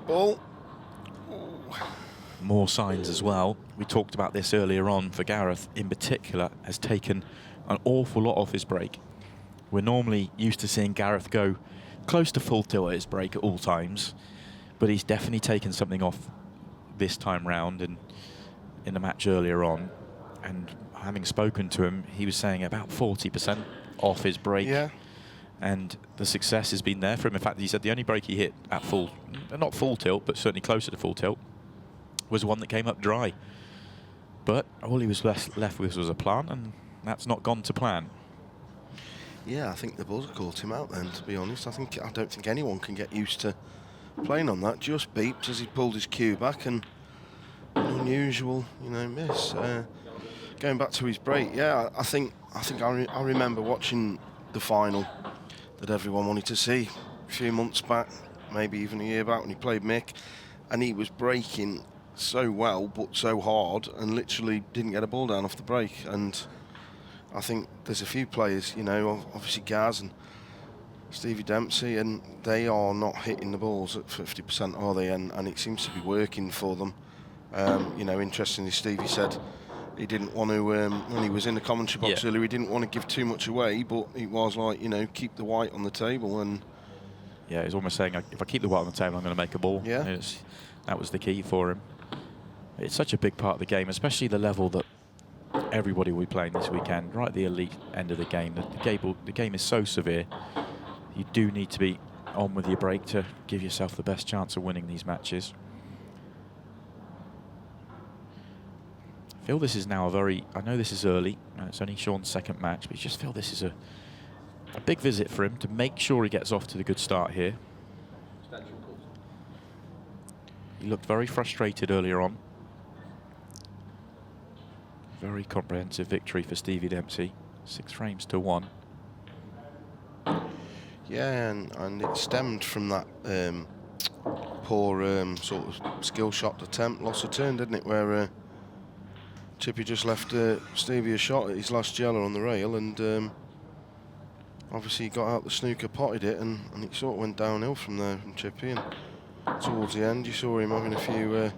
ball. More signs as well. We talked about this earlier on. For Gareth in particular, has taken an awful lot off his break. We're normally used to seeing Gareth go close to full tilt at his break at all times, but he's definitely taken something off this time round and in the match earlier on. And having spoken to him, he was saying about 40% off his break. Yeah. And the success has been there for him. In fact, he said the only break he hit at full, not full tilt, but certainly closer to full tilt, was one that came up dry. But all he was left with was a plan, and that's not gone to plan. Yeah, I think the buzzer caught him out then, to be honest. I don't think anyone can get used to playing on that. Just beeped as he pulled his cue back, and an unusual, miss. Going back to his break, yeah, I remember watching the final that everyone wanted to see a few months back, maybe even a year back, when he played Mick, and he was breaking so well but so hard and literally didn't get a ball down off the break. And I think there's a few players, obviously Gaz and Stevie Dempsey, and they are not hitting the balls at 50%, are they? And it seems to be working for them. Interestingly, Stevie said he didn't want to, when he was in the commentary box earlier, he didn't want to give too much away, but it was like, keep the white on the table. And yeah, he's almost saying, if I keep the white on the table, I'm going to make a ball. Yeah. That was the key for him. It's such a big part of the game, especially the level that everybody will be playing this weekend, right at the elite end of the game. The game is so severe. You do need to be on with your break to give yourself the best chance of winning these matches. I feel this is now I know this is early, and it's only Shaun's second match, but I just feel this is a big visit for him to make sure he gets off to the good start here. He looked very frustrated earlier on. Very comprehensive victory for Stevie Dempsey, 6 frames to 1. Yeah, and it stemmed from that poor sort of skill shot attempt, loss of turn, didn't it? Where Chippy just left Stevie a shot at his last yellow on the rail, and obviously he got out the snooker, potted it, and it sort of went downhill from there from Chippy. And towards the end, you saw him having a few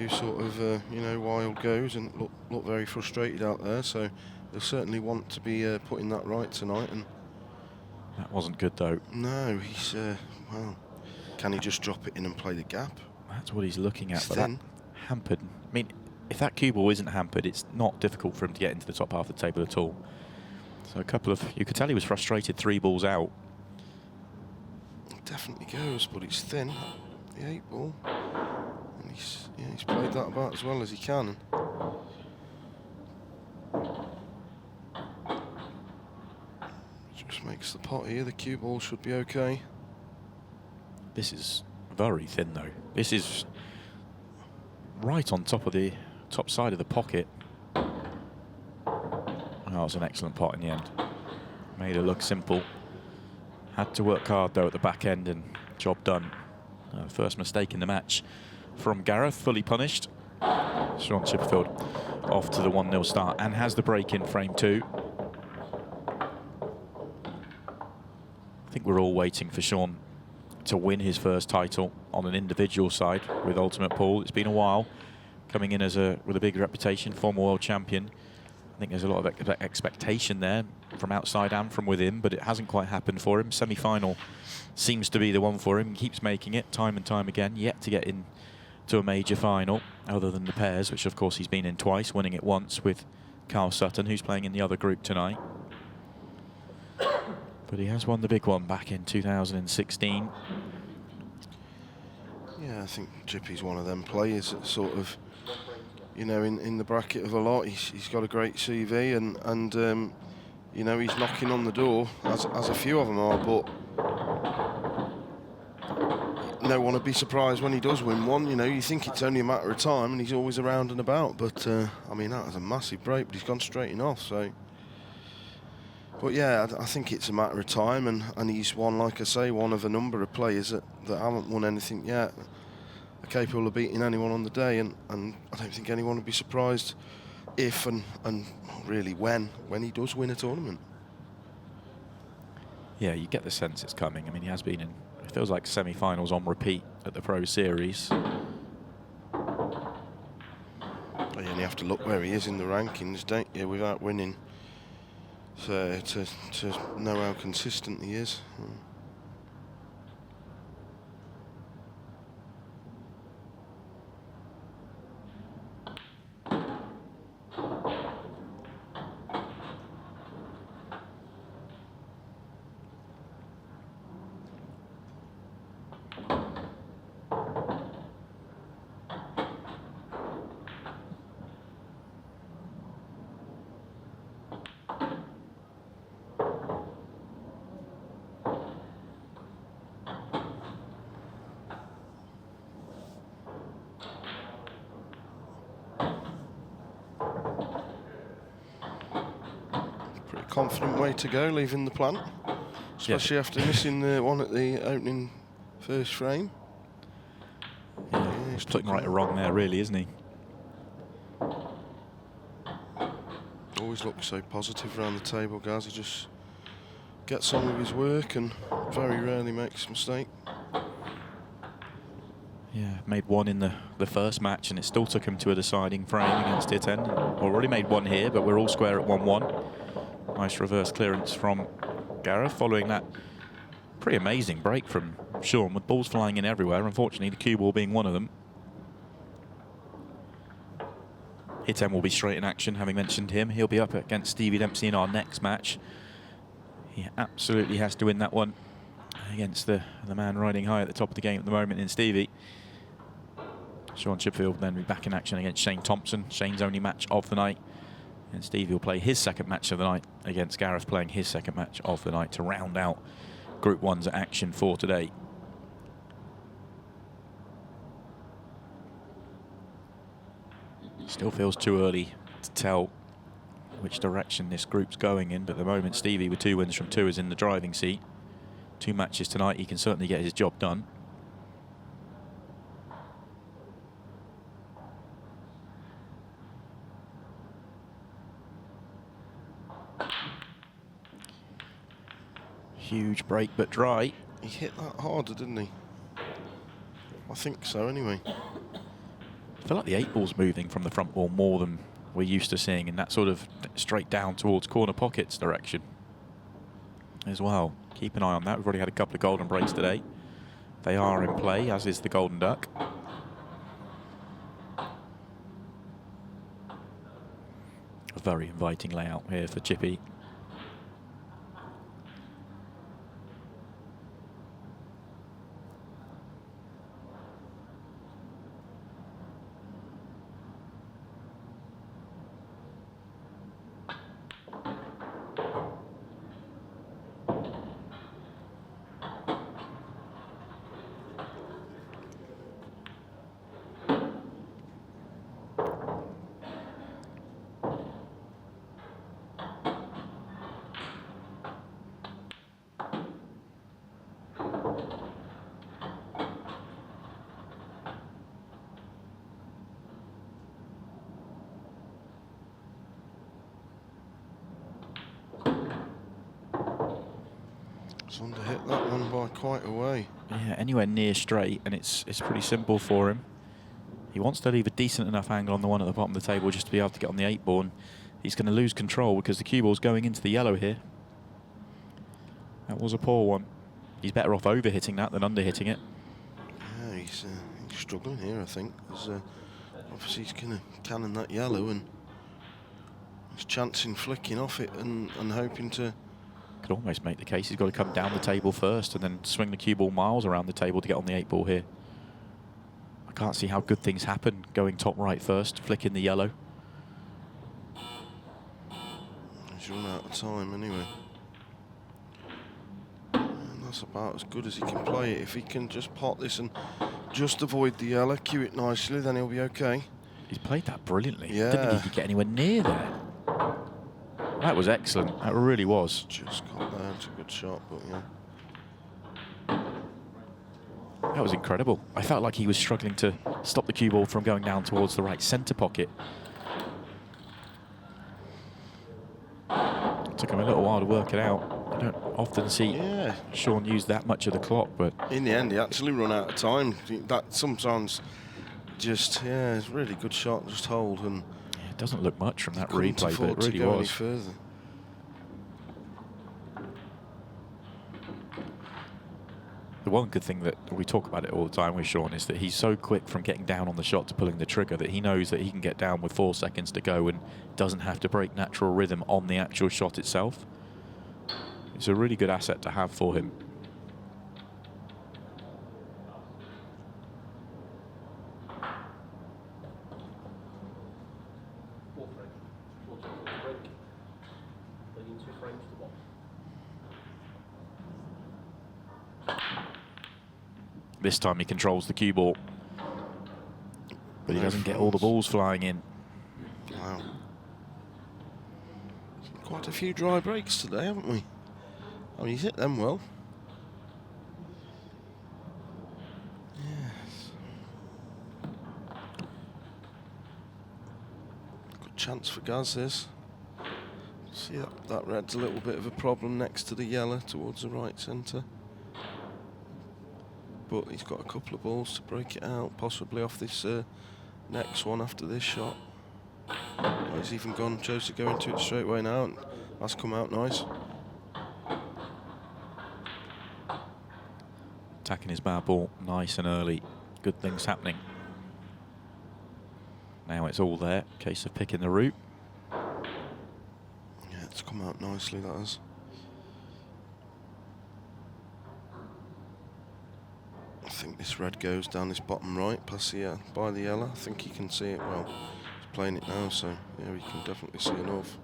sort of wild goes and looked very frustrated out there. So they'll certainly want to be putting that right tonight. And that wasn't good though. No, he's well. Can he just drop it in and play the gap? That's what he's looking at. It's but thin. That hampered. I mean, if that cue ball isn't hampered, it's not difficult for him to get into the top half of the table at all. So you could tell he was frustrated 3 balls out. It definitely goes, but it's thin. The 8 ball. And he's played that about as well as he can. Just makes the pot here. The cue ball should be okay. This is very thin though. This is right on top of the top side of the pocket. Oh, it was an excellent pot in the end. Made it look simple. Had to work hard though at the back end, and job done. First mistake in the match from Gareth, fully punished. Shaun Chipperfield off to the 1-0 start and has the break in frame 2. I think we're all waiting for Shaun to win his first title on an individual side with Ultimate Pool. It's been a while, coming in with a big reputation, former world champion. I think there's a lot of expectation there from outside and from within, but it hasn't quite happened for him. Semi-final seems to be the one for him. He keeps making it time and time again, yet to get in to a major final, other than the pairs, which of course he's been in twice, winning it once with Carl Sutton, who's playing in the other group tonight. But he has won the big one back in 2016. Yeah, I think Chippy's one of them players that sort of, in the bracket of a lot. He's got a great CV, and he's knocking on the door, as a few of them are, but no one would be surprised when he does win one. You think it's only a matter of time, and he's always around and about. But that was a massive break, but he's gone straight enough. So, but yeah, I think it's a matter of time, and he's one, like I say, one of a number of players that haven't won anything yet, are capable of beating anyone on the day, and I don't think anyone would be surprised if and really when he does win a tournament. Yeah, you get the sense it's coming. I mean, he has been in Feels like semi-finals on repeat at the Pro Series. Well, you only have to look where he is in the rankings, don't you, without winning, so to know how consistent he is. Confident way to go, leaving the plant, especially after missing the one at the opening first frame. Yeah, he's putting right or wrong there, really, isn't he? Always looks so positive around the table, guys. He just gets on with his work and very rarely makes a mistake. Yeah, made one in the first match, and it still took him to a deciding frame against Iten. Already made one here, but we're all square at 1-1. Nice reverse clearance from Gareth following that pretty amazing break from Shaun, with balls flying in everywhere. Unfortunately, the cue ball being one of them. Iten will be straight in action, having mentioned him. He'll be up against Stevie Dempsey in our next match. He absolutely has to win that one against the man riding high at the top of the game at the moment in Stevie. Shaun Chipperfield then be back in action against Shane Thompson, Shane's only match of the night. And Stevie will play his second match of the night against Gareth, playing his second match of the night to round out Group 1's action for today. Still feels too early to tell which direction this group's going in, but at the moment Stevie, with 2 wins from 2, is in the driving seat. 2 matches tonight, he can certainly get his job done. Huge break, but dry. He hit that harder, didn't he? I think so, anyway. I feel like the 8 ball's moving from the front wall more than we're used to seeing in that sort of straight down towards corner pockets direction as well. Keep an eye on that. We've already had a couple of golden breaks today. They are in play, as is the golden duck. A very inviting layout here for Chippy. Underhit that one by quite a way. Yeah, anywhere near straight, and it's pretty simple for him. He wants to leave a decent enough angle on the one at the bottom of the table just to be able to get on the 8 ball. And he's going to lose control because the cue ball's going into the yellow here. That was a poor one. He's better off over-hitting that than under-hitting it. Yeah, he's struggling here, I think. Obviously he's going to cannon that yellow, and he's chancing flicking off it and hoping to... Could almost make the case he's got to come down the table first and then swing the cue ball miles around the table to get on the 8 ball here. I can't see how good things happen going top right first, flicking the yellow. He's run out of time anyway. And that's about as good as he can play it. If he can just pot this and just avoid the yellow, cue it nicely, then he'll be okay. He's played that brilliantly. Yeah. Didn't think he could get anywhere near there. That was excellent. That really was. Just got there. It's a good shot, but yeah. That was incredible. I felt like he was struggling to stop the cue ball from going down towards the right centre pocket. Took him a little while to work it out. I don't often see Shaun use that much of the clock, but in the end, he actually run out of time. That sometimes just, it's a really good shot, just hold, and it doesn't look much from that couldn't replay, but afford it really to go any was. further. The one good thing that we talk about it all the time with Shaun is that he's so quick from getting down on the shot to pulling the trigger that he knows that he can get down with 4 seconds to go and doesn't have to break natural rhythm on the actual shot itself. It's a really good asset to have for him. This time he controls the cue ball, but he doesn't get all the balls flying in. Wow. Quite a few dry breaks today, haven't we? I mean, he's hit them well. Yes. Good chance for Gaz, this. See, that red's a little bit of a problem next to the yellow towards the right centre. But he's got a couple of balls to break it out, possibly off this next one after this shot. Oh, he's even chose to go into it straight away now, and that's come out nice. Attacking his bad ball nice and early. Good things happening. Now it's all there. Case of picking the route. Yeah, it's come out nicely, that has. I think this red goes down this bottom right, past the, by the yellow. I think he can see it well. He's playing it now, so yeah, we can definitely see enough.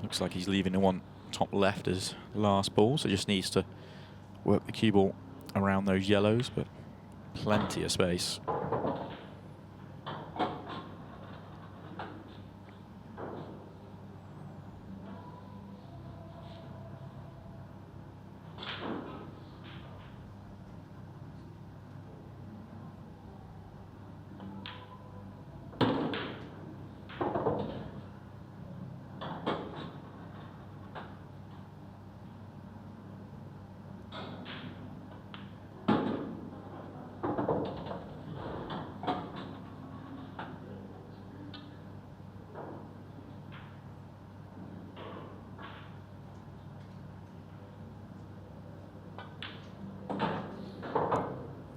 Looks like he's leaving the one top left as the last ball, so just needs to work the cue ball around those yellows, but plenty of space.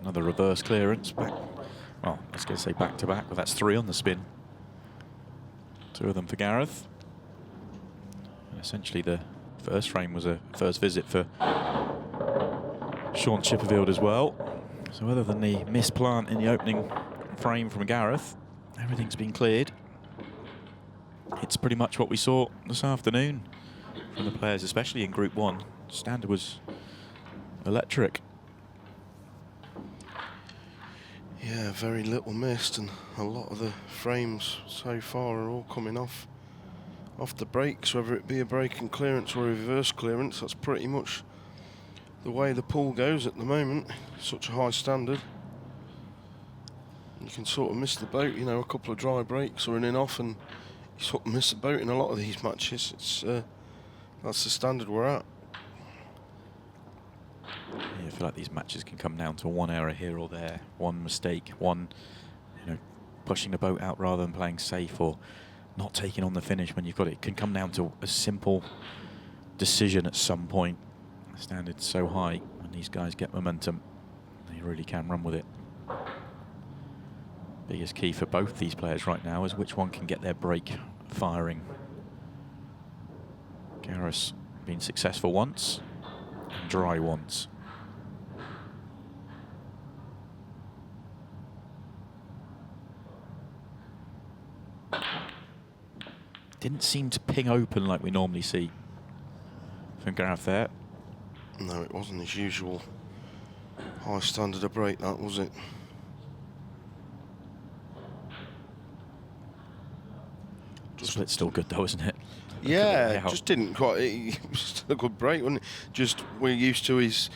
Another reverse clearance. Back, well, I was going to say back to back, but that's 3 on the spin. 2 of them for Gareth. And essentially the first frame was a first visit for Shaun Chipperfield as well. So other than the misplant in the opening frame from Gareth, everything's been cleared. It's pretty much what we saw this afternoon from the players, especially in Group 1. Standard was electric. Yeah, very little missed, and a lot of the frames so far are all coming off the breaks, whether it be a break and clearance or a reverse clearance. That's pretty much the way the pool goes at the moment. Such a high standard. You can sort of miss the boat, you know, a couple of dry breaks or an in-off, and you sort of miss the boat in a lot of these matches. It's that's the standard we're at. Yeah, I feel like these matches can come down to one error here or there, one mistake, one, you know, pushing the boat out rather than playing safe or not taking on the finish when you've got it. It can come down to a simple decision at some point. The standard's so high when these guys get momentum, they really can run with it. Biggest key for both these players right now is which one can get their break firing. Gareth's been successful once and dry once. Didn't seem to ping open like we normally see from Gareth there. No, it wasn't his usual high standard of break, that was it? Split's still good though, isn't it? Yeah, just didn't quite. It was still a good break, wasn't it? Just we're used to his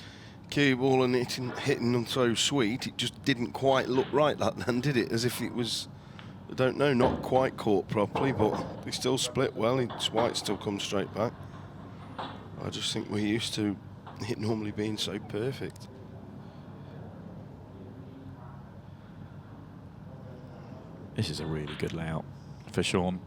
cue ball and hitting them so sweet. It just didn't quite look right that then, did it? As if it was, I don't know, not quite caught properly, but he still split well. His white still comes straight back. I just think we're used to it normally being so perfect. This is a really good layout for Shaun.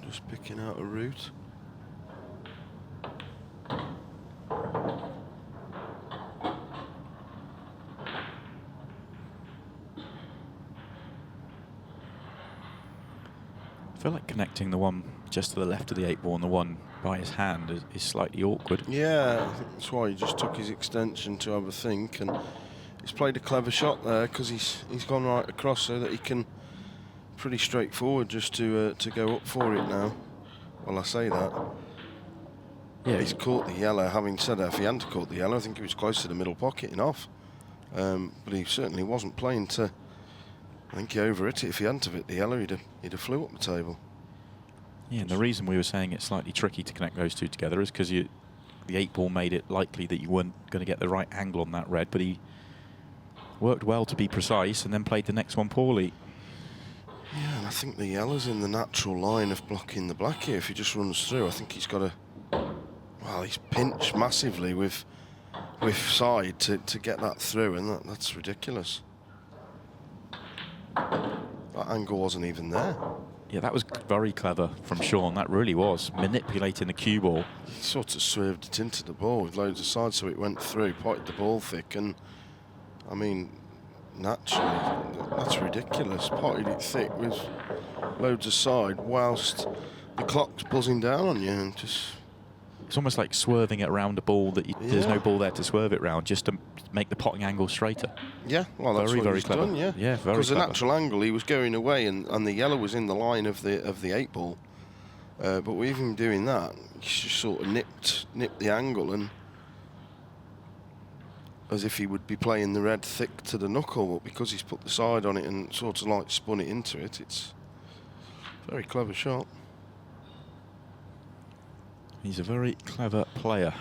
Just picking out a route. I feel like connecting the one just to the left of the 8 ball and the one by his hand is slightly awkward. Yeah, I think that's why he just took his extension to have a think, and he's played a clever shot there because he's gone right across so that he can pretty straightforward just to go up for it now. Well, I say that. Yeah, he's caught the yellow. Having said that, if he hadn't caught the yellow, I think he was close to the middle pocket and off. But he certainly wasn't playing to. I think he overhit it. If he hadn't have hit the yellow, he'd have flew up the table. Yeah, and the reason we were saying it's slightly tricky to connect those two together is because the 8 ball made it likely that you weren't going to get the right angle on that red, but he worked well to be precise and then played the next one poorly. Yeah, and I think the yellow's in the natural line of blocking the black here. If he just runs through, I think he's got to. Well, he's pinched massively with side to get that through, and that's ridiculous. That angle wasn't even there. Yeah, that was very clever from Shaun. That really was manipulating the cue ball. He sort of swerved it into the ball with loads of side, so it went through, potted the ball thick, and I mean, naturally, that's ridiculous. Potted it thick with loads of side, whilst the clock's buzzing down on you, and just. It's almost like swerving it around a ball that there's no ball there to swerve it round, just to make the potting angle straighter. Yeah, well, that's very, what very he's clever. done, yeah. Yeah, very clever. Because the natural angle, he was going away, and the yellow was in the line of the 8 ball. But with him doing that, he's just sort of nipped the angle, and as if he would be playing the red thick to the knuckle, but because he's put the side on it and sort of like spun it into it, it's a very clever shot. He's a very clever player,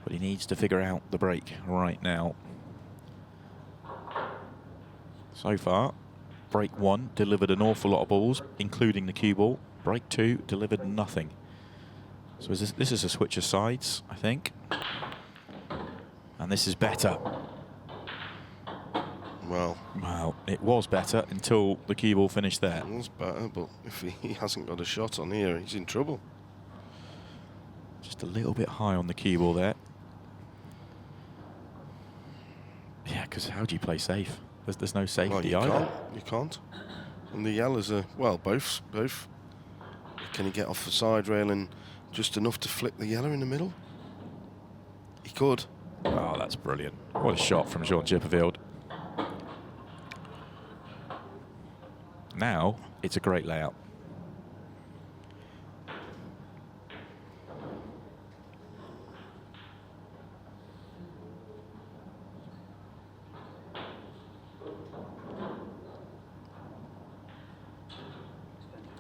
but he needs to figure out the break right now. So far, break 1 delivered an awful lot of balls, including the cue ball. Break 2 delivered nothing. So this is a switch of sides, I think. And this is better. Well, it was better until the cue ball finished there. It was better, but if he hasn't got a shot on here, he's in trouble. Just a little bit high on the cue ball there. Yeah, because how do you play safe? There's no safety either. You can't. And the yellows are, well, both. Can he get off the side rail and just enough to flick the yellow in the middle? He could. Oh, that's brilliant. What a shot from Shaun Chipperfield. Now, it's a great layout.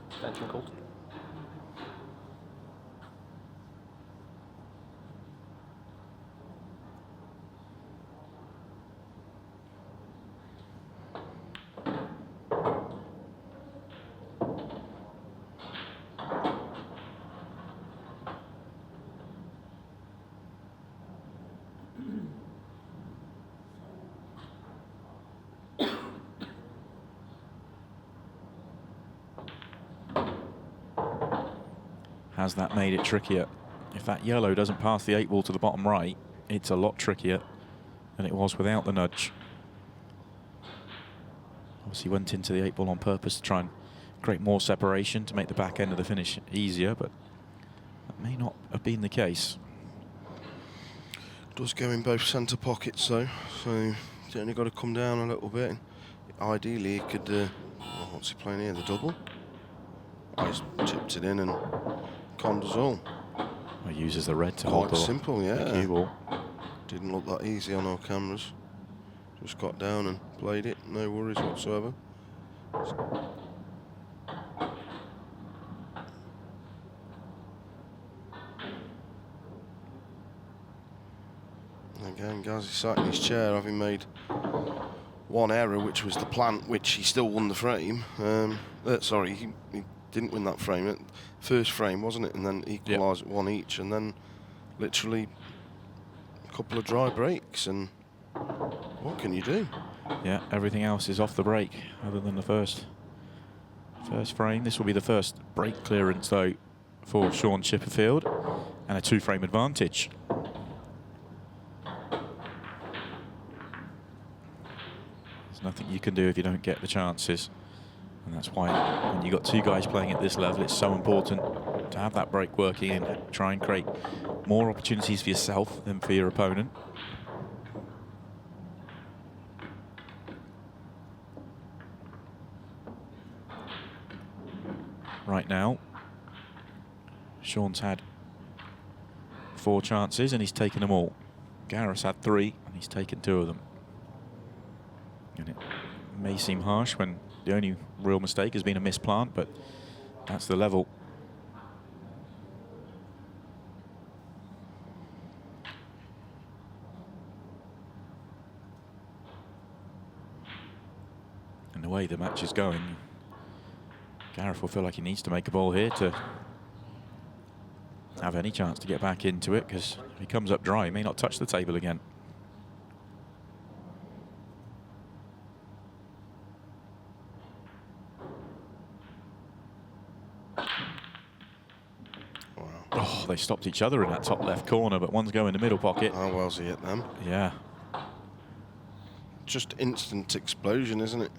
Extension called. has that made it trickier? If that yellow doesn't pass the 8 ball to the bottom right, it's a lot trickier than it was without the nudge. Obviously went into the 8 ball on purpose to try and create more separation to make the back end of the finish easier, but that may not have been the case. Does go in both centre pockets though, so he's only got to come down a little bit. Ideally he could, well, what's he playing here, the double? Oh, he's chipped it in and conned us all. He uses the red to hold Quite simple, the yeah. cue ball. Didn't look that easy on our cameras. Just got down and played it, no worries whatsoever. Again, Gazzy sat in his chair having made one error, which was the plant, which he still won the frame. Sorry, he didn't win that frame. First frame, wasn't it? And then equalised at 1 each, and then literally a couple of dry breaks. And what can you do? Yeah, everything else is off the break other than the first frame. This will be the first break clearance though for Shaun Chipperfield, and a 2-frame advantage. There's nothing you can do if you don't get the chances, and that's why when you've got 2 guys playing at this level, it's so important to have that break working and try and create more opportunities for yourself than for your opponent. Right now, Shaun's had 4 chances and he's taken them all. Gareth's had 3 and he's taken 2 of them. And it may seem harsh when the only real mistake has been a misplant, but that's the level. And the way the match is going, Gareth will feel like he needs to make a ball here to have any chance to get back into it, because if he comes up dry, he may not touch the table again. Wow. Oh, they stopped each other in that top left corner, but one's going in the middle pocket. How well's he hit them? Yeah. Just instant explosion, isn't it?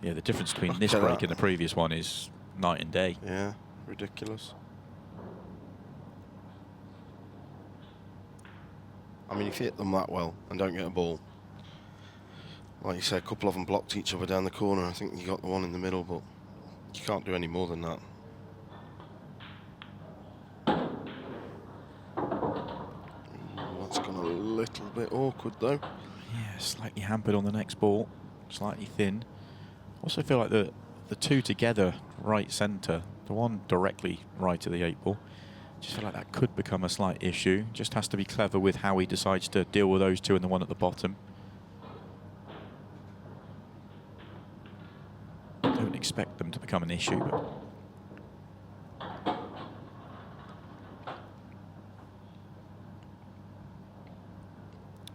Yeah, the difference between this Look at break that. and the previous one is night and day. Yeah, ridiculous. I mean, if you hit them that well and don't get a ball, like you said, a couple of them blocked each other down the corner. I think you got the one in the middle, but you can't do any more than that. That's gone a little bit awkward, though. Yeah, slightly hampered on the next ball, slightly thin. Also feel like the 2 together, right centre, the one directly right of the 8 ball, just feel like that could become a slight issue. Just has to be clever with how he decides to deal with those 2 and the one at the bottom. Don't expect them to become an issue, but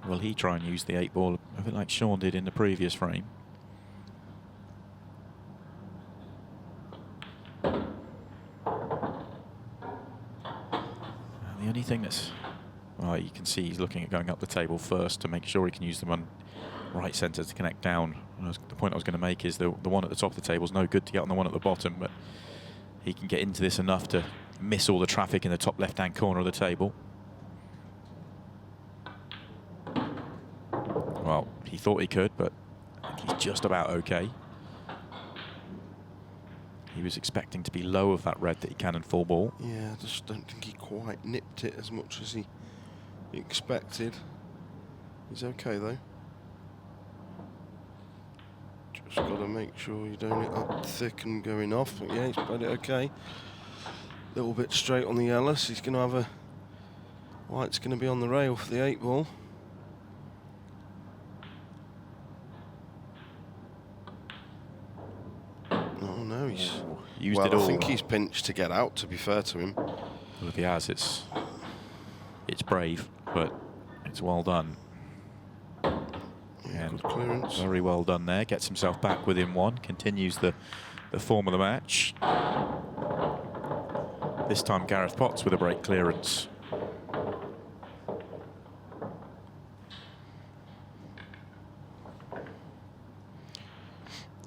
will he try and use the 8 ball a bit like Shaun did in the previous frame? The only thing that's, well, you can see he's looking at going up the table first to make sure he can use the one right centre to connect down. The point I was going to make is the one at the top of the table is no good to get on the one at the bottom, but he can get into this enough to miss all the traffic in the top left-hand corner of the table. Well, he thought he could, but I think he's just about okay. He was expecting to be low of that red that he cannoned full ball. Yeah, I just don't think he quite nipped it as much as he expected. He's okay, though. Just got to make sure you don't hit that thick and going off. But yeah, he's played it okay. A little bit straight on the Ellis. He's going to have a... White's going to be on the rail for the 8 ball. Oh, no, he's... Used it all. I think he's pinched to get out, to be fair to him. Well, if he has, it's brave, but it's well done. Yeah, And good clearance. very well done there. Gets himself back within 1. Continues the form of the match. This time Gareth Potts with a break clearance.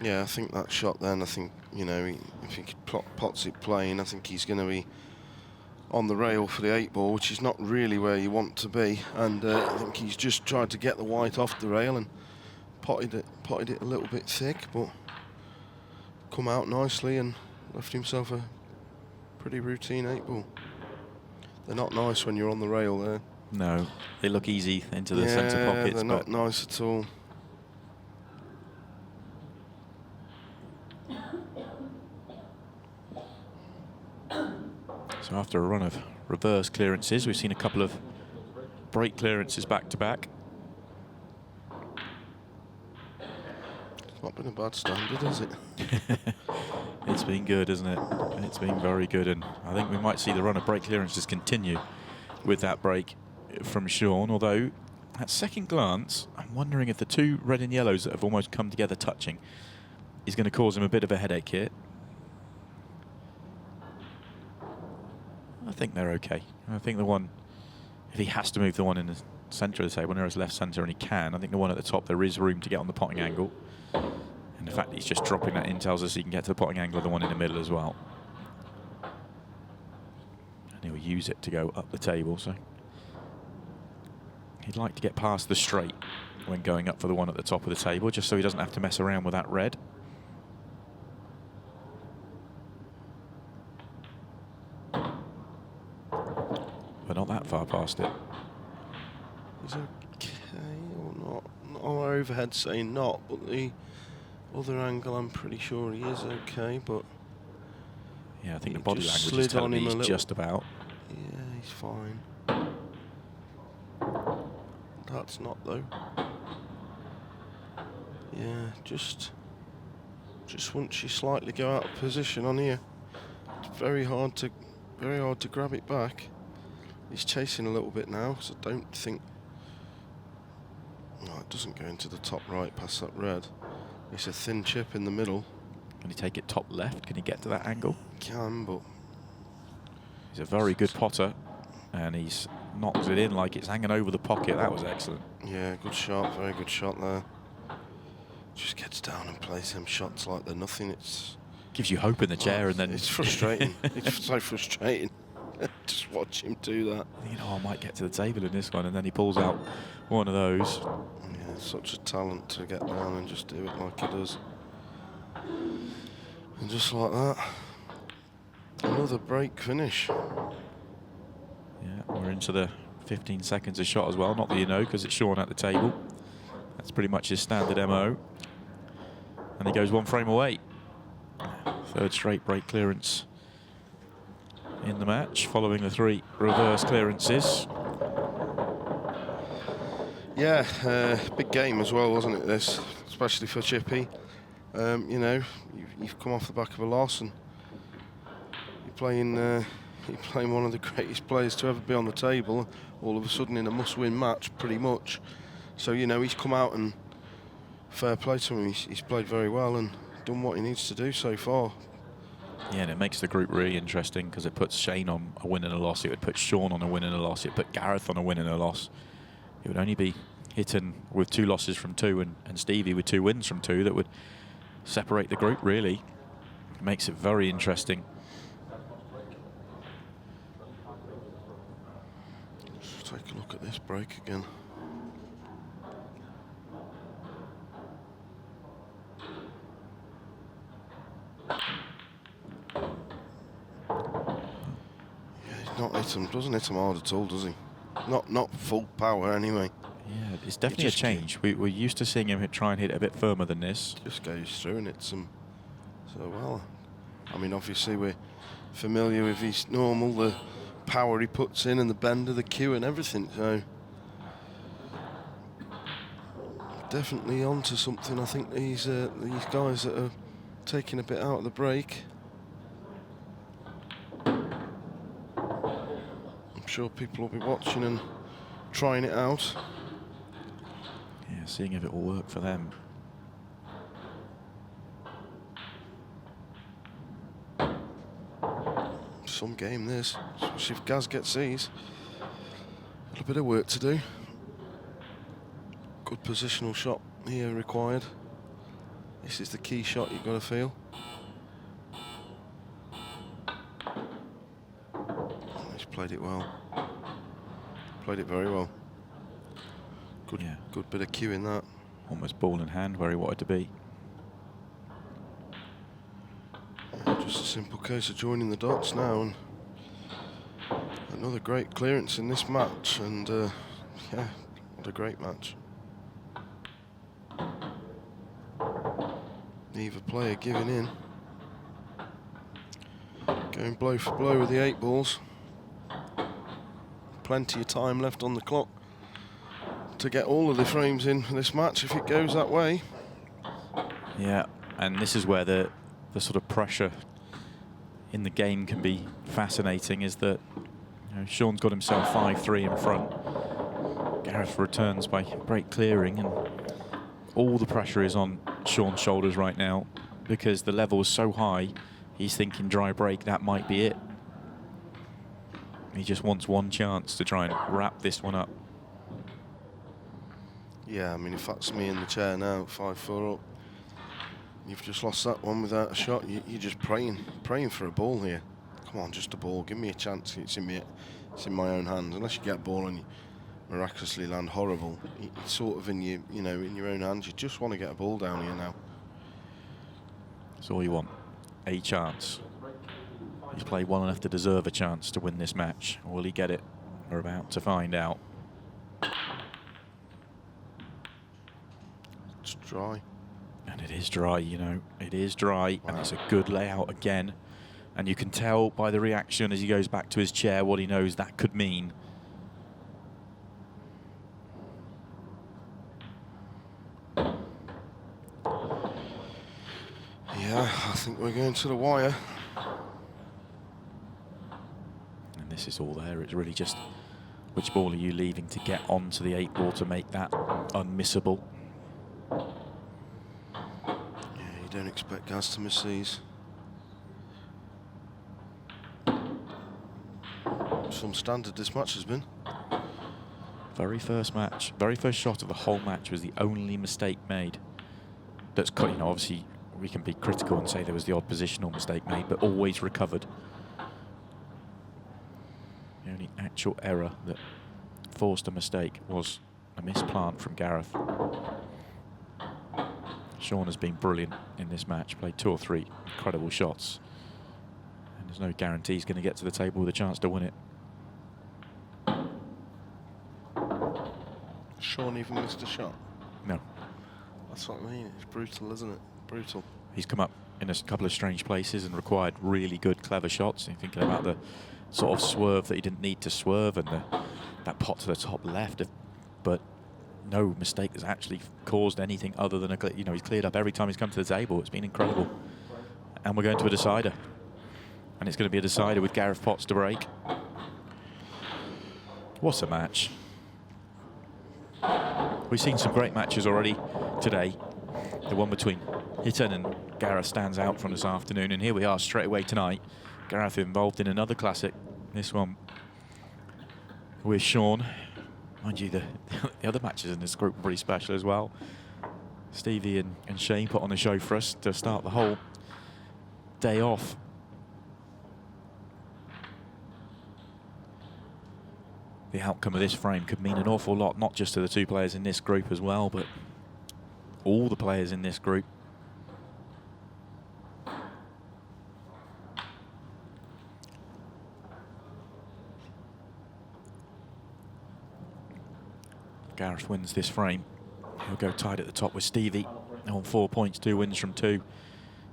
Yeah, I think that shot then, I think, you know, if he Potts it playing, I think he's going to be on the rail for the 8 ball, which is not really where you want to be. And I think he's just tried to get the white off the rail and potted it a little bit thick, but come out nicely and left himself a pretty routine 8 ball. They're not nice when you're on the rail there. No, they look easy into the centre pockets. They're not nice at all. So after a run of reverse clearances, we've seen a couple of break clearances back to back. It's not been a bad standard, has it? It's been good, isn't it? It's been very good, and I think we might see the run of break clearances continue with that break from Shaun, although at second glance, I'm wondering if the 2 red and yellows that have almost come together touching is going to cause him a bit of a headache here. I think they're okay. I think the one, if he has to move the one in the centre of the table, near his left centre, and he can, I think the one at the top, there is room to get on the potting angle. And the fact that he's just dropping that in tells us he can get to the potting angle of the one in the middle as well. And he'll use it to go up the table, so he'd like to get past the straight when going up for the one at the top of the table, just so he doesn't have to mess around with that red. But not that far past it. He's okay or not? Our overhead saying not, but the other angle I'm pretty sure he is okay, but yeah, I think the he body just language is slid telling on me him a he's little. just about. Yeah, he's fine. That's not though. Yeah, just once you slightly go out of position on here, it's very hard to grab it back. He's chasing a little bit now, so I don't think. No, it doesn't go into the top right past that red. It's a thin chip in the middle. Can he take it top left? Can he get to that angle? Can, but he's a very good potter, and he's knocked it in like it's hanging over the pocket. That was excellent. Yeah, good shot, very good shot there. Just gets down and plays them shots like they're nothing. It's gives you hope in the chair, and then it's frustrating. It's so frustrating. Just watch him do that. You know, I might get to the table in this one, and then he pulls out one of those. Yeah, such a talent to get down and just do it like he does. And just like that, another break finish. Yeah, we're into the 15 seconds of shot as well. Not that you know, because it's Shaun at the table. That's pretty much his standard MO. And he goes 1 frame away. 3rd straight break clearance in the match, following the 3 reverse clearances. Yeah, big game as well, wasn't it, this? Especially for Chippy. You know, you've come off the back of a loss, and you're playing one of the greatest players to ever be on the table, all of a sudden in a must-win match, pretty much. So, you know, he's come out, and fair play to him. He's played very well and done what he needs to do so far. Yeah, and it makes the group really interesting, because it puts Shane on a win and a loss. It would put Shaun on a win and a loss. It would put Gareth on a win and a loss. It would only be Hitton with 2 losses from 2 and Stevie with 2 wins from 2 that would separate the group, really. It makes it very interesting. Let's take a look at this break again. Not hit him, doesn't hit him hard at all, does he? Not full power anyway. Yeah, it's definitely a change. We're used to seeing him try and hit a bit firmer than this. Just goes through and hits him so well. I mean, obviously we're familiar with his normal, the power he puts in and the bend of the cue and everything, so definitely onto something. I think these guys that are taking a bit out of the break. I'm sure people will be watching and trying it out. Yeah, seeing if it will work for them. Some game this, especially if Gaz gets these. Got a bit of work to do. Good positional shot here required. This is the key shot you've got to feel. He's played it well. Played it very well. Good, Yeah. good bit of cue in that. Almost ball in hand where he wanted to be. Just a simple case of joining the dots now, and another great clearance in this match, and yeah, what a great match. Neither player giving in. Going blow for blow with the 8 balls. Plenty of time left on the clock to get all of the frames in for this match if it goes that way. Yeah, and this is where the sort of pressure in the game can be fascinating, is that Shaun's got himself 5-3 in front. Gareth returns by great clearing, and all the pressure is on Shaun's shoulders right now because the level is so high. He's thinking dry break, that might be it. He just wants one chance to try and wrap this one up. Yeah, I mean, if that's me in the chair now, 5-4 up, you've just lost that one without a shot. You're just praying for a ball here. Come on, just a ball. Give me a chance. It's in my own hands. Unless you get a ball and you miraculously land horrible, it's sort of in your own hands. You just want to get a ball down here now. That's all you want. A chance. He's played well enough to deserve a chance to win this match. Will he get it? We're about to find out. It's dry. And it is dry, it is dry. Wow. And it's a good layout again. And you can tell by the reaction as he goes back to his chair what he knows that could mean. Yeah, I think we're going to the wire. And this is all there. It's really just which ball are you leaving to get onto the 8 ball to make that unmissable. Yeah, you don't expect Gaz to miss these. Some standard this match has been. Very first shot of the whole match was the only mistake made. That's, obviously we can be critical and say there was the odd positional mistake made, but always recovered. The only actual error that forced a mistake was a misplant from Gareth. Shaun has been brilliant in this match, played 2 or 3 incredible shots. And there's no guarantee he's going to get to the table with a chance to win it. Shaun even missed a shot? No. That's what I mean. It's brutal, isn't it? Brutal. He's come up in a couple of strange places and required really good, clever shots. You're thinking about the sort of swerve that he didn't need to swerve and that pot to the top left. But no mistake has actually caused anything other than he's cleared up every time he's come to the table. It's been incredible. And we're going to a decider. And it's going to be a decider with Gareth Potts to break. What a match. We've seen some great matches already today. The one between Hitton and Gareth stands out from this afternoon, and here we are straight away tonight. Gareth involved in another classic. This one with Shaun. Mind you, the other matches in this group were pretty special as well. Stevie and Shane put on a show for us to start the whole day off. The outcome of this frame could mean an awful lot, not just to the 2 players in this group as well, but all the players in this group. Gareth wins this frame. He'll go tied at the top with Stevie on 4 points, 2 wins from 2.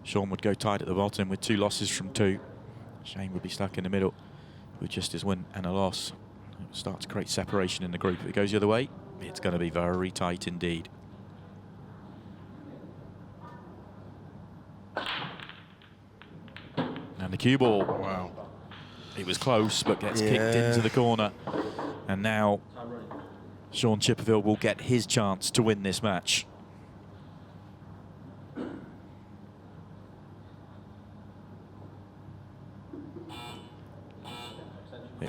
Shaun would go tied at the bottom with 2 losses from 2. Shane would be stuck in the middle with just his win and a loss. It starts to create separation in the group. If it goes the other way, it's going to be very tight indeed. And the cue ball. Wow. It was close, but gets kicked into the corner. And now Shaun Chipperfield will get his chance to win this match.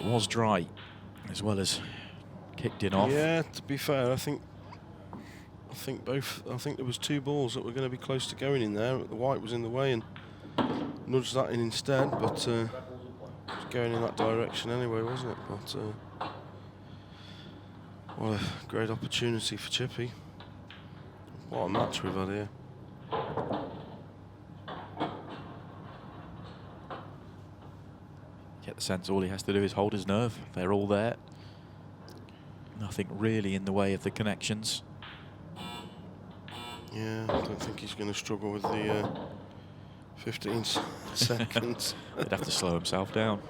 It was dry, as well as kicked in off. Yeah, to be fair, I think there was 2 balls that were going to be close to going in there. The white was in the way and nudged that in instead, but it was going in that direction anyway, wasn't it? But what a great opportunity for Chippy. What a match we've had here. Get the sense all he has to do is hold his nerve. They're all there. Nothing really in the way of the connections. Yeah, I don't think he's going to struggle with the 15 seconds. He'd have to slow himself down.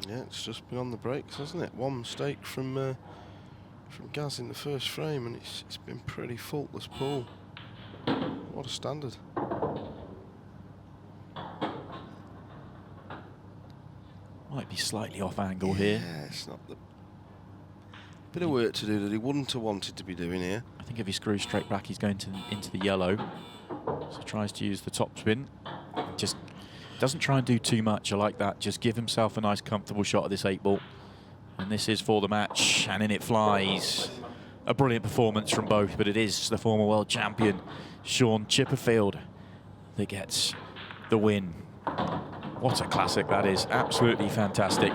Yeah, it's just been on the brakes, hasn't it? One mistake from Gaz in the first frame, and it's been pretty faultless pool. What a standard. Might be slightly off angle here. Yeah, it's not the bit of work to do that he wouldn't have wanted to be doing here. I think if he screws straight back, he's going into the yellow. So tries to use the top spin. Just doesn't try and do too much. I like that. Just give himself a nice, comfortable shot at this 8-ball. And this is for the match, and in it flies. A brilliant performance from both, but it is the former world champion, Shaun Chipperfield, that gets the win. What a classic that is. Absolutely fantastic.